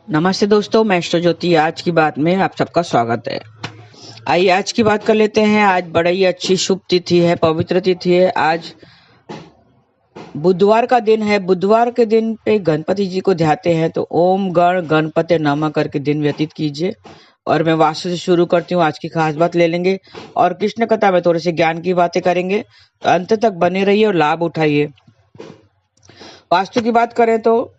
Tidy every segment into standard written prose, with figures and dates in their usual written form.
नमस्ते दोस्तों, मैं एस्ट्रो ज्योति। आज की बात में आप सबका स्वागत है। आइए आज की बात कर लेते हैं। आज बड़ा ही अच्छी शुभ तिथि है, पवित्र तिथि है। आज बुधवार का दिन है। बुधवार के दिन पे गणपति जी को ध्याते हैं, तो ओम गण गणपति नमः करके दिन व्यतीत कीजिए। और मैं वास्तु से शुरू करती हूँ। आज की खास बात ले लेंगे और कृष्ण कथा में थोड़े से ज्ञान की बातें करेंगे, तो अंत तक बने रहिए और लाभ उठाइए। वास्तु की बात करें तो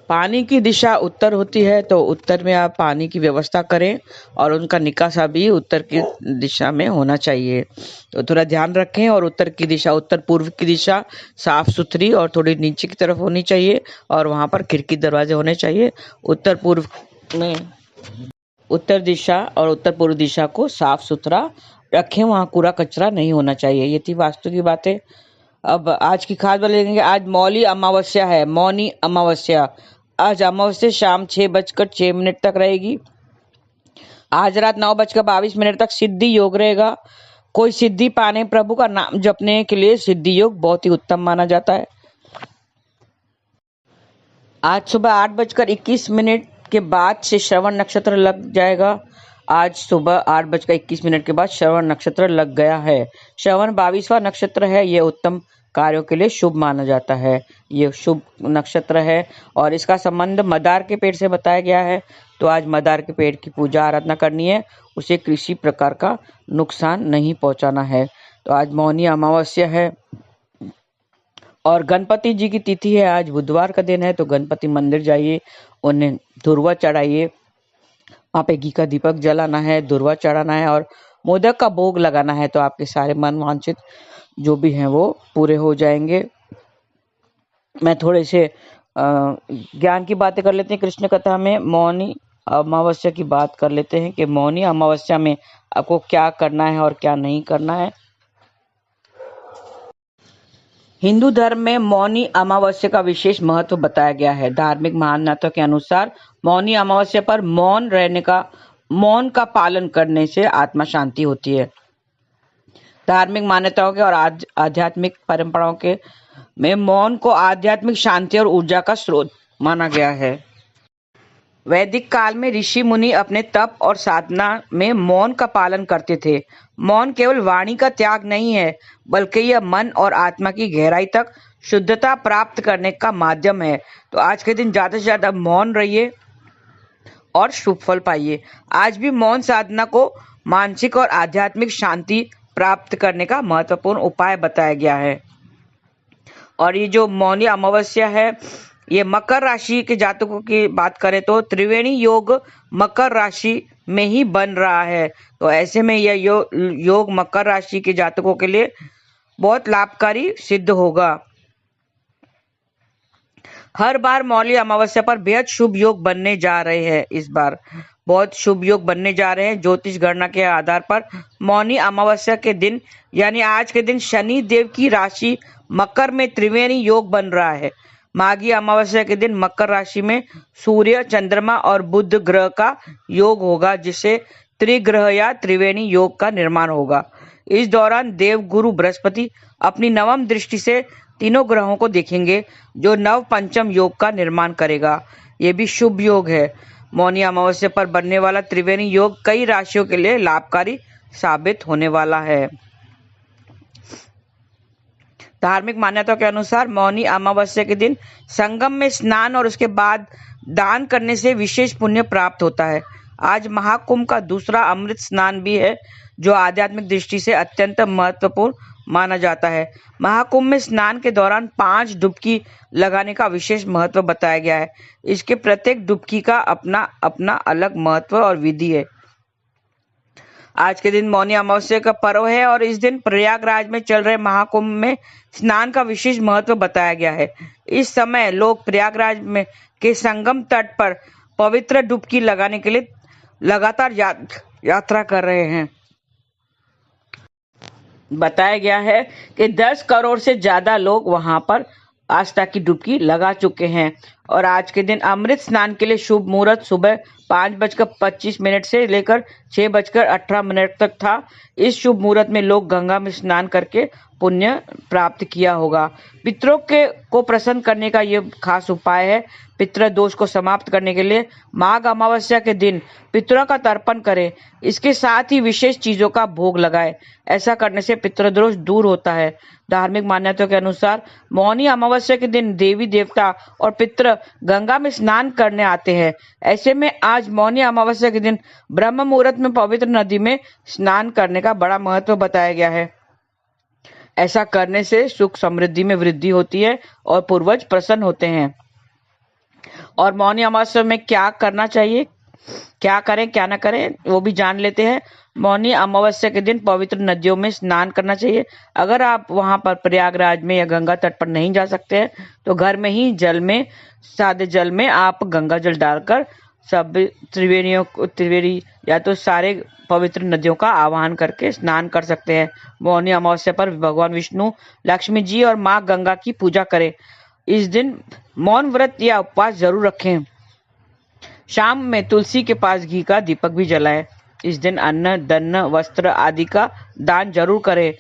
पानी की दिशा उत्तर होती है, तो उत्तर में आप पानी की व्यवस्था करें और उनका निकासा भी उत्तर की दिशा में होना चाहिए। तो थोड़ा ध्यान रखें। और उत्तर की दिशा, उत्तर पूर्व की दिशा साफ सुथरी और थोड़ी नीचे की तरफ होनी चाहिए, और वहां पर खिड़की दरवाजे होने चाहिए। उत्तर पूर्व में उत्तर दिशा और उत्तर पूर्व दिशा को साफ सुथरा रखें, वहां कूड़ा कचरा नहीं होना चाहिए। ये थी वास्तु की बातें। अब आज की खास बात लेंगे। आज मौली अमावस्या है, मौनी अमावस्या। आज अमावस्या शाम 6:06 तक रहेगी। आज रात 9:22 तक सिद्धि योग रहेगा। कोई सिद्धि पाने, प्रभु का नाम जपने के लिए सिद्धि योग बहुत ही उत्तम माना जाता है। आज सुबह 8:21 के बाद से श्रवण नक्षत्र लग जाएगा। आज सुबह 8:21 के बाद श्रवण नक्षत्र लग गया है। श्रवण 22वां नक्षत्र है। ये उत्तम कार्यों के लिए शुभ माना जाता है। ये शुभ नक्षत्र है और इसका संबंध मदार के पेड़ से बताया गया है। तो आज मदार के पेड़ की पूजा आराधना करनी है, उसे किसी प्रकार का नुकसान नहीं पहुंचाना है। तो आज मौनी अमावस्या है और गणपति जी की तिथि है। आज बुधवार का दिन है, तो गणपति मंदिर जाइए, उन्हें धुरवा चढ़ाइए। वहाँ पे घी का दीपक जलाना है, धुरवा चढ़ाना है और मोदक का भोग लगाना है। तो आपके सारे मन वांछित जो भी हैं वो पूरे हो जाएंगे। मैं थोड़े से ज्ञान की बातें कर लेते हैं। कृष्ण कथा में मौनी अमावस्या की बात कर लेते हैं कि मौनी अमावस्या में आपको क्या करना है और क्या नहीं करना है। हिंदू धर्म में मौनी अमावस्या का विशेष महत्व बताया गया है। धार्मिक मान्यता के अनुसार मौनी अमावस्या पर मौन का पालन करने से आत्मा शांति होती है। धार्मिक मान्यताओं के और आध्यात्मिक परंपराओं के में मौन को आध्यात्मिक शांति और ऊर्जा का स्रोत माना गया है। वैदिक काल में ऋषि मुनि अपने तप और साधना में मौन का पालन करते थे। मौन केवल वाणी का त्याग नहीं है, बल्कि यह मन और आत्मा की गहराई तक शुद्धता प्राप्त करने का माध्यम है। तो आज के दिन ज्यादा से ज्यादा मौन रहिए और शुभ फल पाइए। आज भी मौन साधना को मानसिक और आध्यात्मिक शांति प्राप्त करने का महत्वपूर्ण उपाय बताया गया है। और ये जो मौनी अमावस्या है, ये मकर राशि के जातकों की बात करें तो त्रिवेणी योग मकर राशि में ही बन रहा है। तो ऐसे में यह योग मकर राशि के जातकों के लिए बहुत लाभकारी सिद्ध होगा। हर बार मौनी अमावस्या पर बेहद शुभ योग बनने जा रहे हैं। इस बार बहुत शुभ योग बनने जा रहे हैं। ज्योतिष गणना के आधार पर मौनी अमावस्या के दिन यानी आज के दिन शनि देव की राशि मकर में त्रिवेणी योग बन रहा है। माघी अमावस्या के दिन मकर राशि में सूर्य, चंद्रमा और बुध ग्रह का योग होगा, जिससे त्रिग्रह या त्रिवेणी योग का निर्माण होगा। इस दौरान देव गुरु बृहस्पति अपनी नवम दृष्टि से तीनों ग्रहों को देखेंगे, जो नव पंचम योग का निर्माण करेगा। ये भी शुभ योग है। मौनी अमावस्या पर बनने वाला त्रिवेणी योग कई राशियों के लिए लाभकारी साबित होने वाला है। धार्मिक मान्यताओं के अनुसार मौनी अमावस्या के दिन संगम में स्नान और उसके बाद दान करने से विशेष पुण्य प्राप्त होता है। आज महाकुंभ का दूसरा अमृत स्नान भी है, जो आध्यात्मिक दृष्टि से अत्यंत महत्वपूर्ण माना जाता है। महाकुंभ में स्नान के दौरान 5 डुबकी लगाने का विशेष महत्व बताया गया है। इसके प्रत्येक डुबकी का अपना अपना अलग महत्व और विधि है। आज के दिन मौनी अमावस्या का पर्व है और इस दिन प्रयागराज में चल रहे महाकुंभ में स्नान का विशेष महत्व बताया गया है। इस समय लोग प्रयागराज में के संगम तट पर पवित्र डुबकी लगाने के लिए लगातार यात्रा कर रहे हैं। बताया गया है कि 10 करोड़ से ज्यादा लोग वहां पर आस्था की डुबकी लगा चुके हैं। और आज के दिन अमृत स्नान के लिए शुभ मुहूर्त सुबह 5:25 से लेकर 6:18 तक था। इस शुभ मुहूर्त में लोग गंगा में स्नान करके पुण्य प्राप्त किया होगा। पितरों के को प्रसन्न करने का ये खास उपाय है। पितृ दोष को समाप्त करने के लिए माघ अमावस्या के दिन पितरों का तर्पण करें। इसके साथ ही विशेष चीजों का भोग लगाएं। ऐसा करने से पितृदोष दूर होता है। धार्मिक मान्यताओं के अनुसार मौनी अमावस्या के दिन देवी देवता और पितृ गंगा में स्नान करने आते हैं। ऐसे में आज मौनी अमावस्या के दिन ब्रह्म मुहूर्त में पवित्र नदी में स्नान करने का बड़ा महत्व बताया गया है। ऐसा करने से सुख समृद्धि में वृद्धि होती है और पूर्वज प्रसन्न होते हैं। और मौनी अमावस्या में क्या करना चाहिए, क्या करें क्या ना करें, वो भी जान लेते हैं। मौनी अमावस्या के दिन पवित्र नदियों में स्नान करना चाहिए। अगर आप वहां पर प्रयागराज में या गंगा तट पर नहीं जा सकते हैं तो घर में ही जल में, सादे जल में आप गंगा जल डालकर सब त्रिवेणी या तो सारे पवित्र नदियों का आवाहन करके स्नान कर सकते हैं। मौनी अमावस्या पर भगवान विष्णु, लक्ष्मी जी और माँ गंगा की पूजा करें। इस दिन मौन व्रत या उपवास जरूर रखें। शाम में तुलसी के पास घी का दीपक भी जलाएं। इस दिन अन्न, धन, वस्त्र आदि का दान जरूर करें।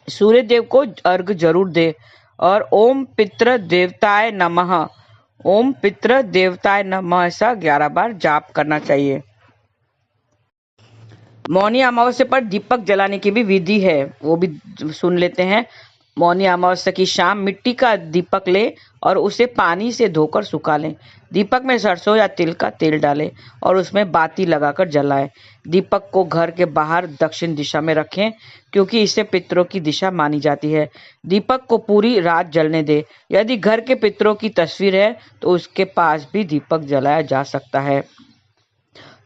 सूर्य देव को अर्घ जरूर दे। और ओम पितृ देवताय नमः, ओम पितृ देवताय नमः ऐसा 11 बार जाप करना चाहिए। मौनी अमावस्या पर दीपक जलाने की भी विधि है, वो भी सुन लेते हैं। मौनी अमावस्या की शाम मिट्टी का दीपक ले और उसे पानी से धोकर सुखा लें। दीपक में सरसों या तिल का तेल डालें और उसमें बाती लगाकर जलाएं। दीपक को घर के बाहर दक्षिण दिशा में रखें क्योंकि इसे पितरों की दिशा मानी जाती है। दीपक को पूरी रात जलने दें। यदि घर के पितरों की तस्वीर है तो उसके पास भी दीपक जलाया जा सकता है।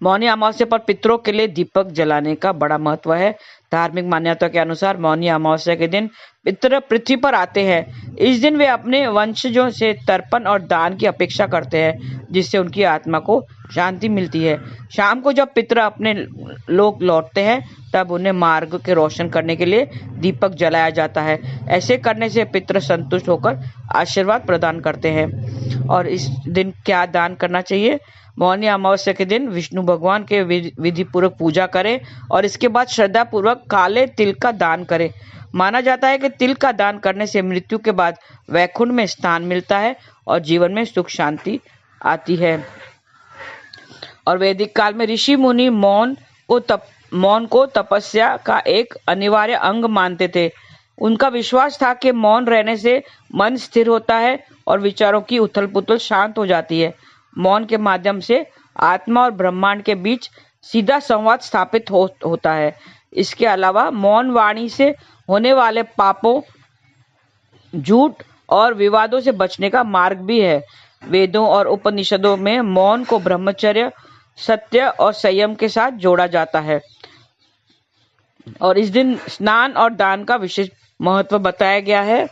मौनी अमावस्या पर पितरों के लिए दीपक जलाने का बड़ा महत्व है। धार्मिक मान्यता के अनुसार मौनी अमावस्या के दिन पितर पृथ्वी पर आते हैं। इस दिन वे अपने वंशजों से तर्पण और दान की अपेक्षा करते हैं, जिससे उनकी आत्मा को शांति मिलती है। शाम को जब पितर अपने लोक लौटते हैं तब उन्हें मार्ग के रोशन करने के लिए दीपक जलाया जाता है। ऐसे करने से पितर संतुष्ट होकर आशीर्वाद प्रदान करते हैं। और इस दिन क्या दान करना चाहिए? मौनी अमावस्या के दिन विष्णु भगवान के विधि पूर्वक पूजा करें और इसके बाद श्रद्धा पूर्वक काले तिल का दान करें। माना जाता है कि तिल का दान करने से मृत्यु के बाद वैकुंठ में स्थान मिलता है और जीवन में सुख शांति आती है। और वैदिक काल में ऋषि मुनि मौन को तपस्या का एक अनिवार्य अंग मानते थे। उनका विश्वास था कि मौन रहने से मन स्थिर होता है और विचारों की उथल पुथल शांत हो जाती है। मौन के माध्यम से आत्मा और ब्रह्मांड के बीच सीधा संवाद स्थापित होता है। इसके अलावा मौन वाणी से होने वाले पापों, झूठ और विवादों से बचने का मार्ग भी है। वेदों और उपनिषदों में मौन को ब्रह्मचर्य, सत्य और संयम के साथ जोड़ा जाता है। और इस दिन स्नान और दान का विशेष महत्व बताया गया है।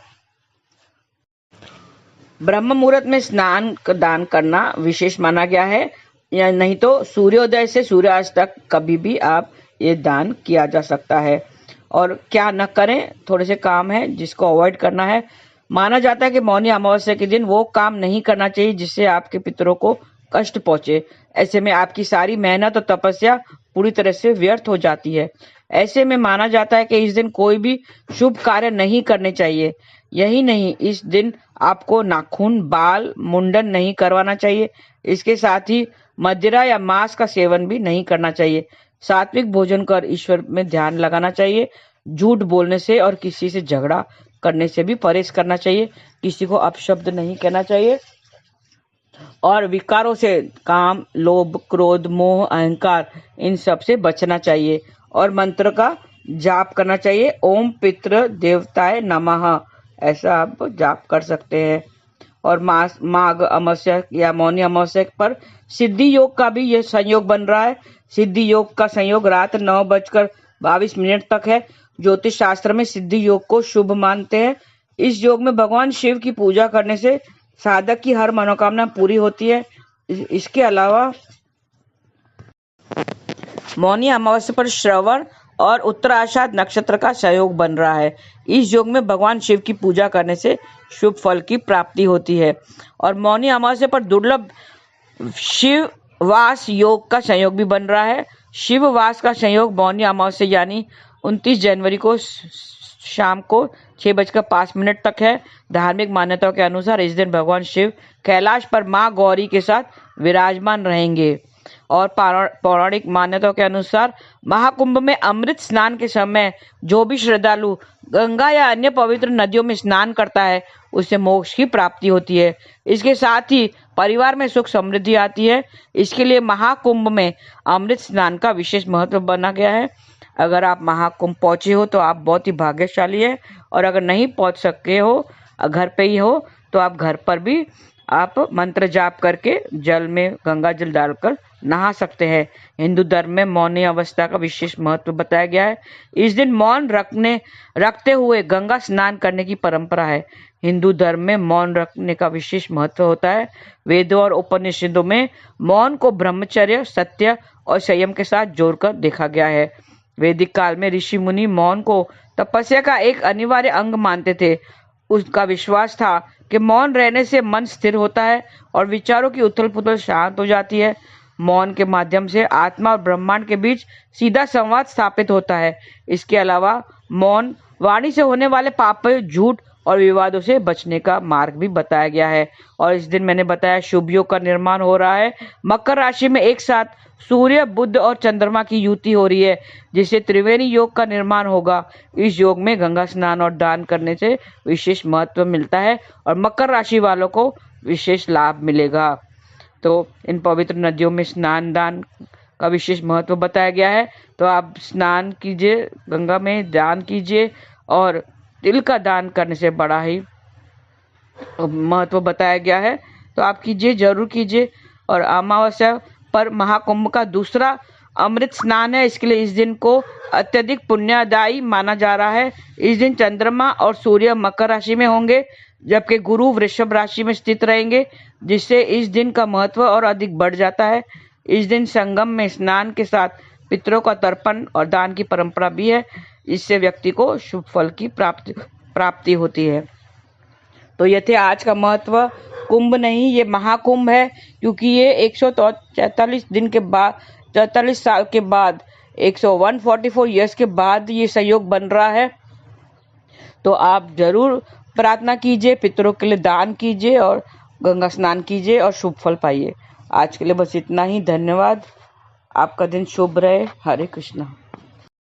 ब्रह्म मुहूर्त में स्नान दान करना विशेष माना गया है, या नहीं तो सूर्योदय से सूर्यास्त तक कभी भी आप ये दान किया जा सकता है। और क्या न करें, थोड़े से काम है जिसको अवॉइड करना है। माना जाता है कि मौनी अमावस्या के दिन वो काम नहीं करना चाहिए जिससे आपके पितरों को कष्ट पहुंचे। ऐसे में आपकी सारी मेहनत और तपस्या पूरी तरह से व्यर्थ हो जाती है। ऐसे में माना जाता है कि इस दिन कोई भी शुभ कार्य नहीं करने चाहिए। यही नहीं, इस दिन आपको नाखून, बाल, मुंडन नहीं करवाना चाहिए। इसके साथ ही मदिरा या मांस का सेवन भी नहीं करना चाहिए। सात्विक भोजन कर ईश्वर में ध्यान लगाना चाहिए। झूठ बोलने से और किसी से झगड़ा करने से भी परहेज करना चाहिए। किसी को अपशब्द नहीं कहना चाहिए। और विकारों से काम, लोभ, क्रोध, मोह, अहंकार, इन सब से बचना चाहिए। और मंत्र का जाप करना चाहिए। ओम पितृ देवताय नमः ऐसा आप जाप कर सकते हैं। और माघ अमावस्या या मौनी अमावस्या पर सिद्धि योग का भी यह संयोग बन रहा है। सिद्धि योग का संयोग रात 9:22 तक है। ज्योतिष शास्त्र में सिद्धि योग को शुभ मानते हैं। इस योग में भगवान शिव की पूजा करने से साधक की हर मनोकामना पूरी होती है। इसके अलावा मौनी अमावस्या पर श्रवण और उत्तराषाढ़ नक्षत्र का सहयोग बन रहा है। इस योग में भगवान शिव की पूजा करने से शुभ फल की प्राप्ति होती है। और मौनी अमावस्या पर दुर्लभ शिववास योग का संयोग भी बन रहा है। शिववास का संयोग मौनी अमावस्या यानी 29 जनवरी को शाम को 6:05 तक है। धार्मिक मान्यताओं के अनुसार इस दिन भगवान शिव कैलाश पर माँ गौरी के साथ विराजमान रहेंगे और पौराणिक मान्यताओं के अनुसार महाकुंभ में अमृत स्नान के समय जो भी श्रद्धालु गंगा या अन्य पवित्र नदियों में स्नान करता है उसे मोक्ष की प्राप्ति होती है। इसके साथ ही परिवार में सुख समृद्धि आती है। इसके लिए महाकुंभ में अमृत स्नान का विशेष महत्व बना गया है। अगर आप महाकुंभ पहुंचे हो तो आप बहुत ही भाग्यशाली है, और अगर नहीं पहुंच सके हो, घर पे ही हो, तो आप घर पर भी आप मंत्र जाप करके जल में गंगा जल डालकर नहा सकते हैं। हिंदू धर्म में मौनी अवस्था का विशेष महत्व बताया गया है। इस दिन मौन रखते हुए गंगा स्नान करने की परंपरा है। हिंदू धर्म में मौन रखने का विशेष महत्व होता है। वेदों और उपनिषदों में मौन को ब्रह्मचर्य, सत्य और संयम के साथ जोड़कर देखा गया है। वैदिक काल में ऋषि मुनि मौन को तपस्या का एक अनिवार्य अंग मानते थे। उसका विश्वास था कि मौन रहने से मन स्थिर होता है और विचारों की उथल पुथल शांत हो जाती है। मौन के माध्यम से आत्मा और ब्रह्मांड के बीच सीधा संवाद स्थापित होता है। इसके अलावा मौन वाणी से होने वाले पाप, झूठ और विवादों से बचने का मार्ग भी बताया गया है। और इस दिन मैंने बताया शुभ योग का निर्माण हो रहा है। मकर राशि में एक साथ सूर्य, बुध और चंद्रमा की युति हो रही है, जिससे त्रिवेणी योग का निर्माण होगा। इस योग में गंगा स्नान और दान करने से विशेष महत्व मिलता है और मकर राशि वालों को विशेष लाभ मिलेगा। तो इन पवित्र नदियों में स्नान दान का विशेष महत्व बताया गया है। तो आप स्नान कीजिए, गंगा में दान कीजिए, और तिल का दान करने से बड़ा ही महत्व बताया गया है। तो आप कीजिए, जरूर कीजिए। और अमावस्या पर महाकुंभ का दूसरा अमृत स्नान है, इसके लिए इस दिन को अत्यधिक पुण्यदायी माना जा रहा है। इस दिन चंद्रमा और सूर्य मकर राशि में होंगे, जबकि गुरु वृषभ राशि में स्थित रहेंगे, जिससे इस दिन का महत्व और अधिक बढ़ जाता है। इस दिन संगम में स्नान के साथ पितरों का तर्पण और दान की परंपरा भी है। इससे व्यक्ति को शुभ फल की प्राप्ति होती है। तो ये थे आज का महत्व। कुंभ नहीं, ये महाकुंभ है, क्योंकि ये 144 दिन के बाद, 44 साल के बाद, 144 ईयर्स के बाद ये संयोग बन रहा है। तो आप जरूर प्रार्थना कीजिए, पितरों के लिए दान कीजिए और गंगा स्नान कीजिए और शुभ फल पाइए। आज के लिए बस इतना ही। धन्यवाद। आपका दिन शुभ रहे। हरे कृष्णा।